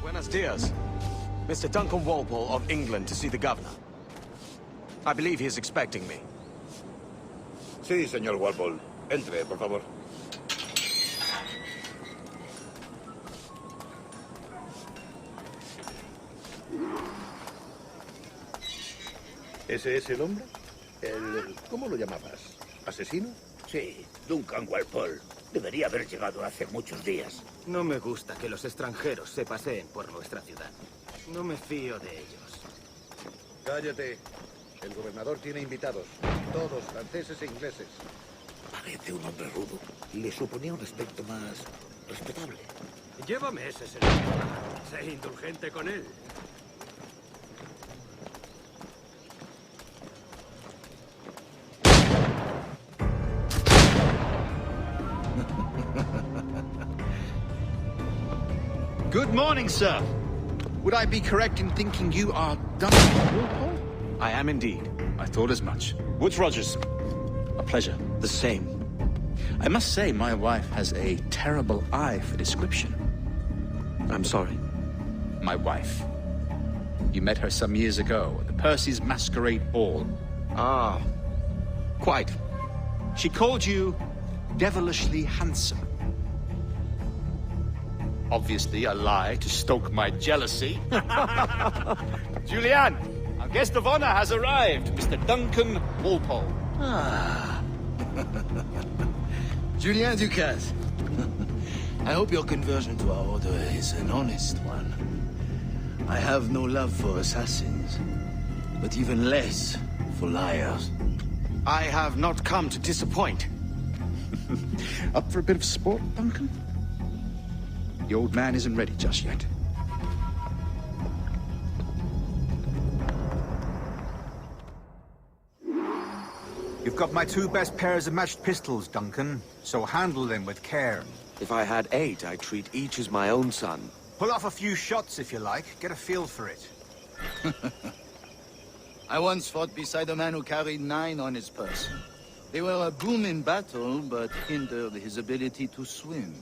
Buenos dias. Mr. Duncan Walpole of England to see the governor. I believe he is expecting me. Sí, señor Walpole. Entre, por favor. ¿Ese es el hombre? ¿Cómo lo llamabas? ¿Asesino? Sí, Duncan Walpole. Debería haber llegado hace muchos días. No me gusta que los extranjeros se paseen por nuestra ciudad. No me fío de ellos. Cállate. El gobernador tiene invitados. Todos franceses e ingleses. Parece un hombre rudo. Le suponía un aspecto más respetable. Llévame ese señor. Sé indulgente con él. Good morning, sir. Would I be correct in thinking you are Duncan Walpole? I am indeed. I thought as much. Woods Rogers. A pleasure. The same. I must say, my wife has a terrible eye for description. I'm sorry. My wife. You met her some years ago at the Percy's Masquerade Ball. Ah, quite. She called you devilishly handsome. Obviously a lie to stoke my jealousy. Julianne, our guest of honor has arrived, Mr. Duncan Walpole. Ah. Julien Ducasse. I hope your conversion to our order is an honest one. I have no love for assassins, but even less for liars. I have not come to disappoint. Up for a bit of sport, Duncan? The old man isn't ready just yet. You've got my 2 best pairs of matched pistols, Duncan, so handle them with care. If I had 8, I'd treat each as my own son. Pull off a few shots if you like, get a feel for it. I once fought beside a man who carried 9 on his person. They were a boom in battle, but hindered his ability to swim.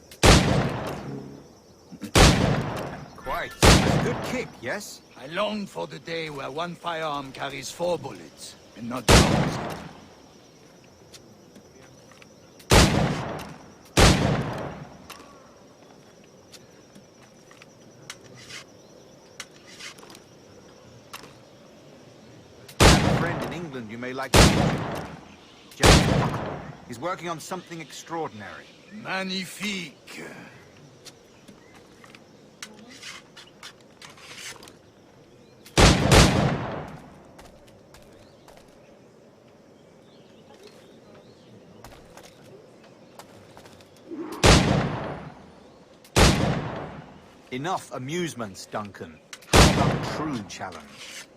Quite. That's a good kick, yes? I long for the day where one firearm carries 4 bullets, and not the opposite. I have a friend in England you may like to meet. James Puckle. He's working on something extraordinary. Magnifique. Enough amusements, Duncan. How about a true challenge?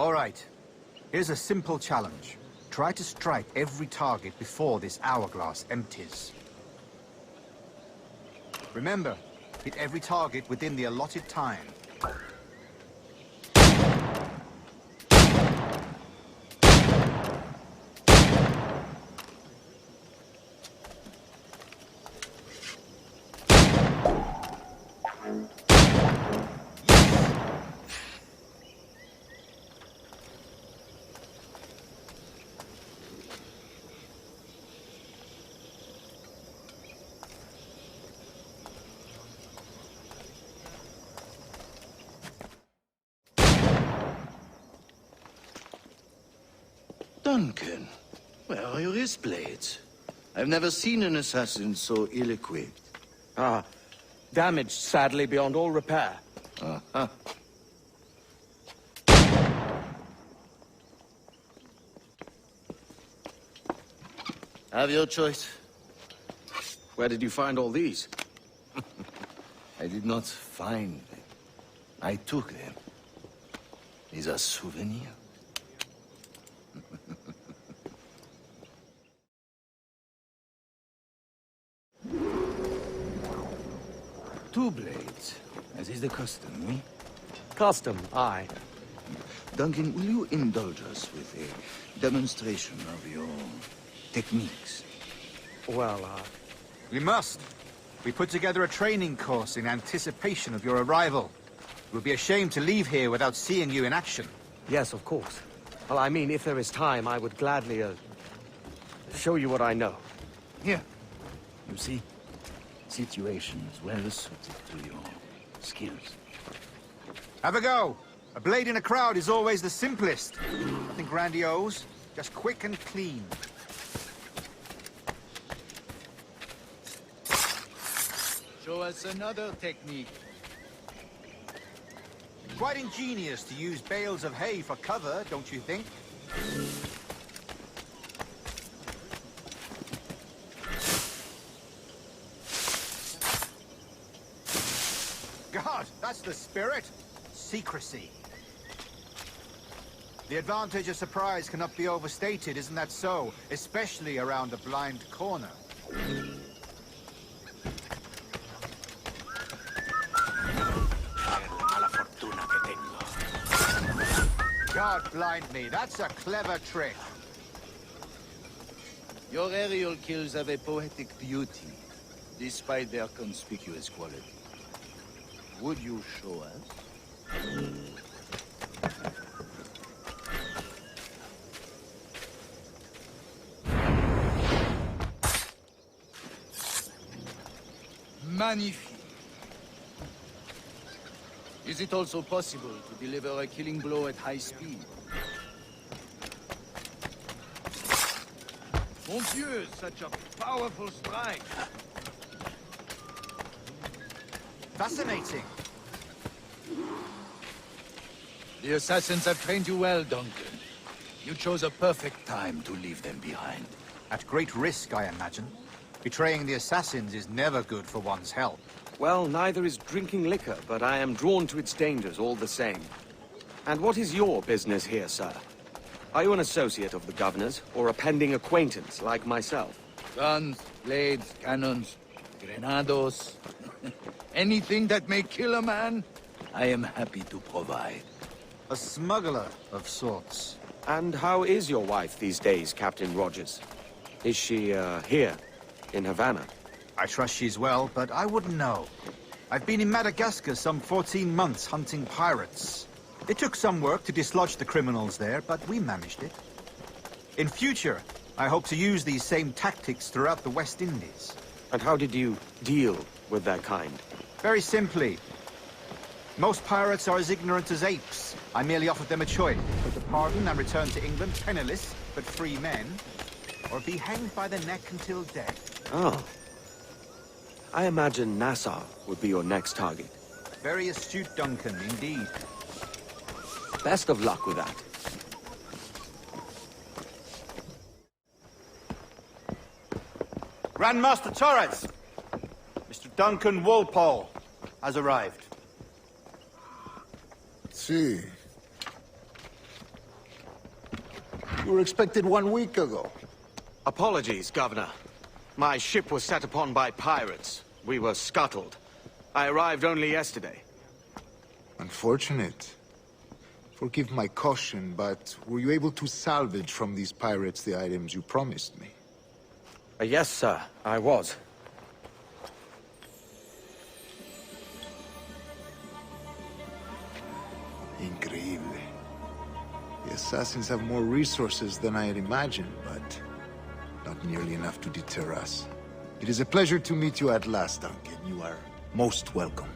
All right. Here's a simple challenge. Try to strike every target before this hourglass empties. Remember, hit every target within the allotted time. Duncan, where are your wrist blades? I've never seen an assassin so ill-equipped. Ah, damaged sadly beyond all repair. Uh-huh. Have your choice. Where did you find all these? I did not find them. I took them. These are souvenirs. 2 blades, as is the custom, oui? Custom, aye. Duncan, will you indulge us with a demonstration of your techniques? Well, We must. We put together a training course in anticipation of your arrival. It would be a shame to leave here without seeing you in action. yes, of course. Well, I mean, if there is time, I would gladly, show you what I know. Here. You see? Situations well suited to your skills. Have a go. A blade in a crowd is always the simplest. Nothing grandiose, just quick and clean. Show us another technique. Quite ingenious to use bales of hay for cover, don't you think? God, that's the spirit. Secrecy. The advantage of surprise cannot be overstated, isn't that so? Especially around a blind corner. God blind me, that's a clever trick. Your aerial kills have a poetic beauty, despite their conspicuous quality. Would you show us? Magnifique. Is it also possible to deliver a killing blow at high speed? Mon Dieu, such a powerful strike! Fascinating. The assassins have trained you well, Duncan. You chose a perfect time to leave them behind. At great risk, I imagine. Betraying the assassins is never good for one's health. Well, neither is drinking liquor, but I am drawn to its dangers all the same. And what is your business here, sir? Are you an associate of the governor's, or a pending acquaintance like myself? Guns, blades, cannons, grenados. Anything that may kill a man, I am happy to provide. A smuggler of sorts. And how is your wife these days, Captain Rogers? Is she, here, in Havana? I trust she's well, but I wouldn't know. I've been in Madagascar some 14 months hunting pirates. It took some work to dislodge the criminals there, but we managed it. In future, I hope to use these same tactics throughout the West Indies. And how did you deal with that kind? Very simply. Most pirates are as ignorant as apes. I merely offered them a choice: to pardon and return to England penniless, but free men, or be hanged by the neck until death. Oh. I imagine Nassau would be your next target. Very astute, Duncan, indeed. Best of luck with that. Grandmaster Torres! Mr. Duncan Walpole has arrived. See. You were expected 1 week ago. Apologies, Governor. My ship was set upon by pirates. We were scuttled. I arrived only yesterday. Unfortunate. Forgive my caution, but were you able to salvage from these pirates the items you promised me? Yes, sir, I was. Increíble. The assassins have more resources than I had imagined, but not nearly enough to deter us. It is a pleasure to meet you at last, Duncan. You are most welcome.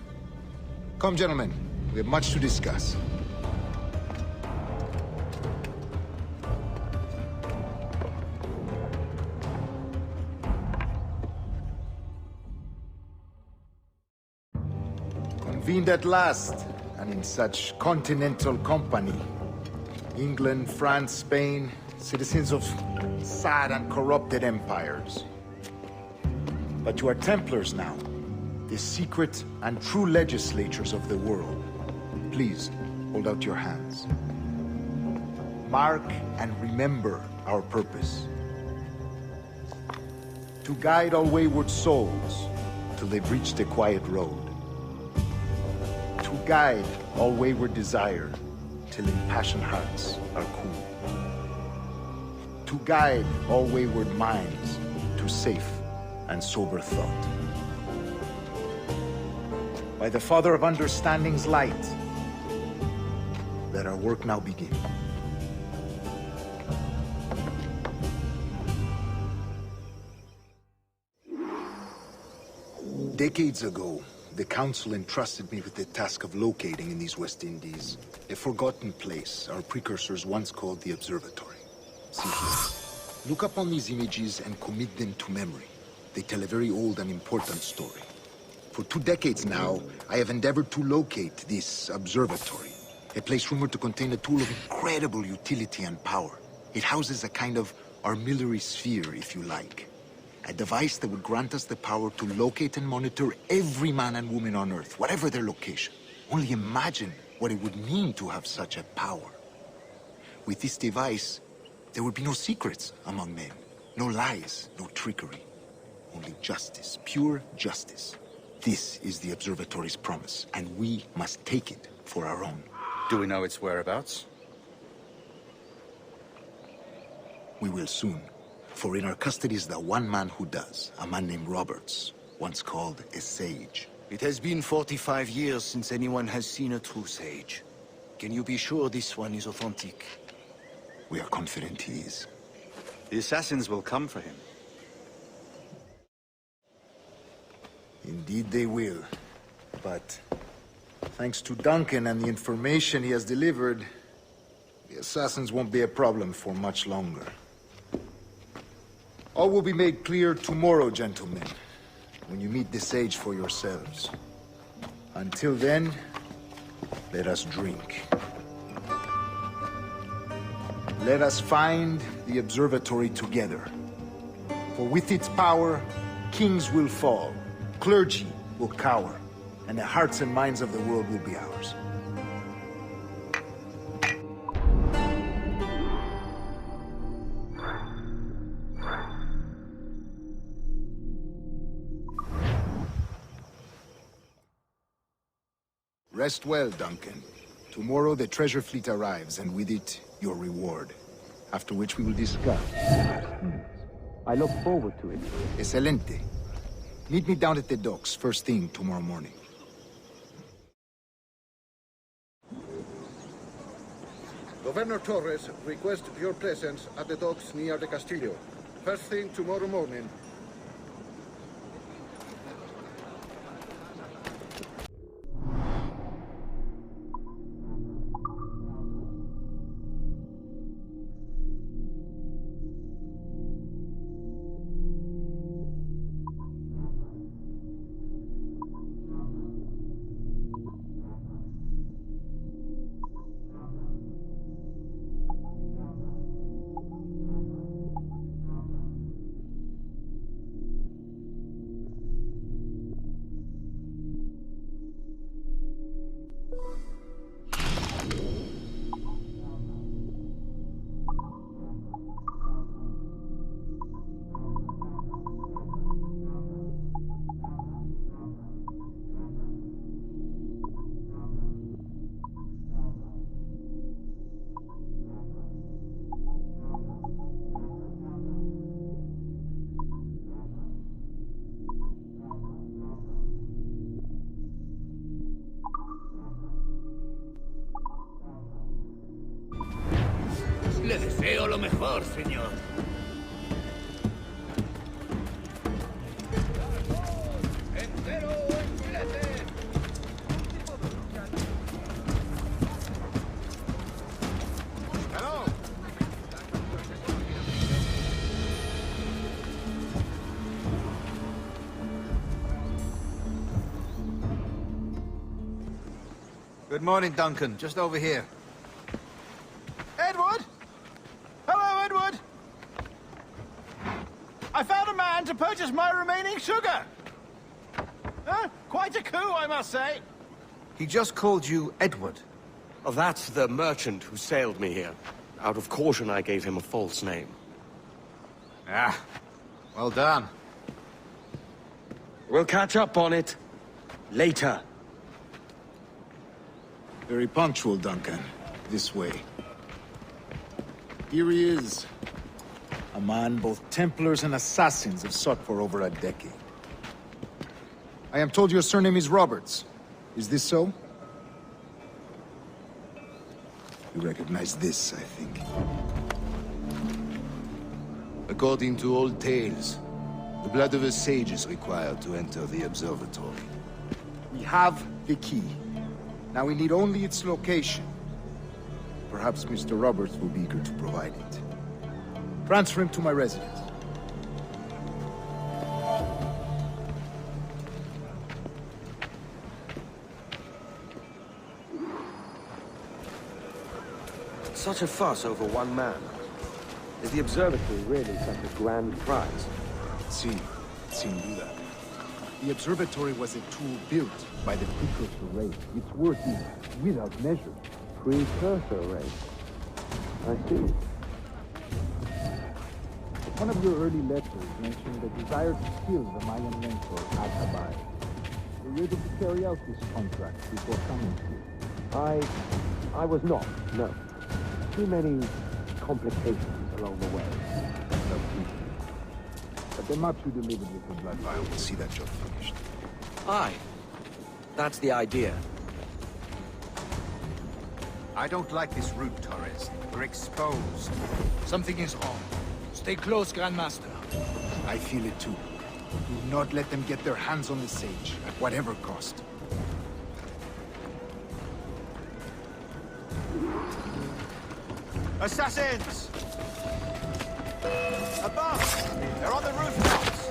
Come, gentlemen. We have much to discuss. Convened at last, and in such continental company. England, France, Spain, citizens of sad and corrupted empires. But you are Templars now, the secret and true legislators of the world. Please, hold out your hands. Mark and remember our purpose. To guide all wayward souls till they've reached the quiet road. To guide all wayward desire, till impassioned hearts are cool. To guide all wayward minds to safe and sober thought. By the Father of Understanding's light, let our work now begin. Decades ago, the Council entrusted me with the task of locating in these West Indies a forgotten place our precursors once called the Observatory. See here. Look upon these images and commit them to memory. They tell a very old and important story. For 2 decades now, I have endeavored to locate this observatory, a place rumored to contain a tool of incredible utility and power. It houses a kind of armillary sphere, if you like. A device that would grant us the power to locate and monitor every man and woman on Earth, whatever their location. Only imagine what it would mean to have such a power. With this device, there would be no secrets among men, no lies, no trickery. Only justice, pure justice. This is the Observatory's promise, and we must take it for our own. Do we know its whereabouts? We will soon. For in our custody is the one man who does, a man named Roberts, once called a sage. It has been 45 years since anyone has seen a true sage. Can you be sure this one is authentic? We are confident he is. The assassins will come for him. Indeed they will. But thanks to Duncan and the information he has delivered, the assassins won't be a problem for much longer. All will be made clear tomorrow, gentlemen, when you meet the sage for yourselves. Until then, let us drink. Let us find the observatory together. For with its power, kings will fall, clergy will cower, and the hearts and minds of the world will be ours. Rest well, Duncan. Tomorrow the treasure fleet arrives, and with it, your reward. After which we will discuss. I look forward to it. Excelente. Meet me down at the docks first thing tomorrow morning. Governor Torres requests your presence at the docks near the Castillo. First thing tomorrow morning. Le deseo lo mejor, señor. ¡Entero en filete! Hello! Good morning, Duncan. Just over here. Edward? Hello, Edward! I found a man to purchase my remaining sugar! Quite a coup, I must say. He just called you Edward. Oh, that's the merchant who sailed me here. Out of caution, I gave him a false name. Ah, well done. We'll catch up on it later. Very punctual, Duncan. This way. Here he is. A man both Templars and Assassins have sought for over a decade. I am told your surname is Roberts. Is this so? You recognize this, I think. According to old tales, the blood of a sage is required to enter the observatory. We have the key. Now we need only its location. Perhaps Mr. Roberts will be eager to provide it. Transfer him to my residence. Such a fuss over one man. Is the observatory really such a grand prize? See, do that. The observatory was a tool built by the precursor race. Its worth is without measure. Precursor race. I see. One of your early letters mentioned the desire to kill the Mayan mentor, Atabai. Were you able to carry out this contract before coming here? I was not, no. Too many complications along the way. But the map you delivered with the blood vial will see that job finished. Aye. That's the idea. I don't like this route, Torres. We're exposed. Something is wrong. Stay close, Grandmaster. I feel it too. Do not let them get their hands on the sage, at whatever cost. Assassins! Above! They're on the rooftops!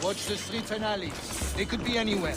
Watch the streets and alleys. They could be anywhere.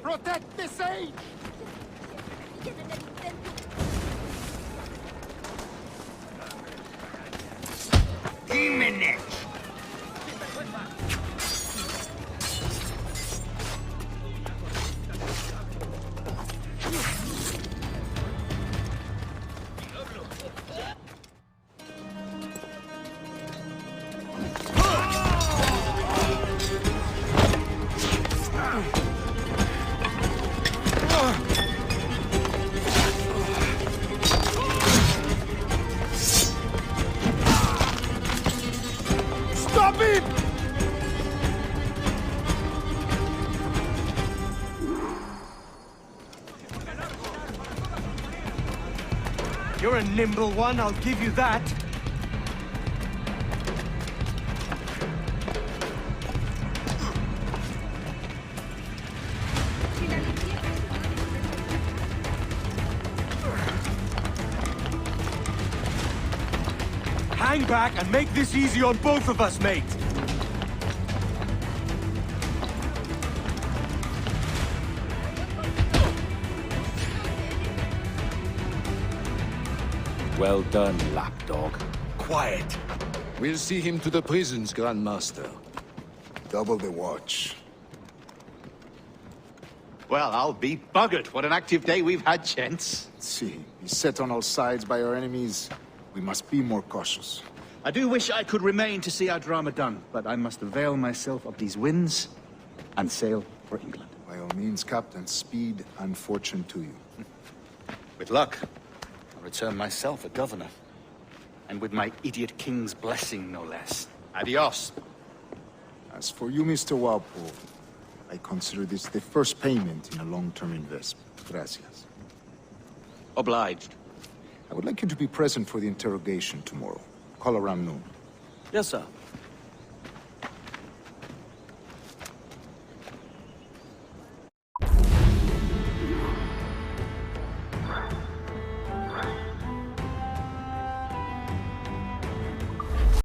Protect the sage! Stop him! You're a nimble one, I'll give you that. Hang back and make this easy on both of us, mate. Well done, lapdog. Quiet. We'll see him to the prisons, Grandmaster. Double the watch. Well, I'll be buggered. What an active day we've had, gents. See, beset on all sides by our enemies. We must be more cautious. I do wish I could remain to see our drama done, but I must avail myself of these winds and sail for England. By all means, Captain, speed and fortune to you. With luck, I'll return myself a governor. And with my idiot king's blessing, no less. Adios. As for you, Mr. Walpole, I consider this the first payment in a long-term investment. Gracias. Obliged. I would like you to be present for the interrogation tomorrow. Call around noon. Yes, sir.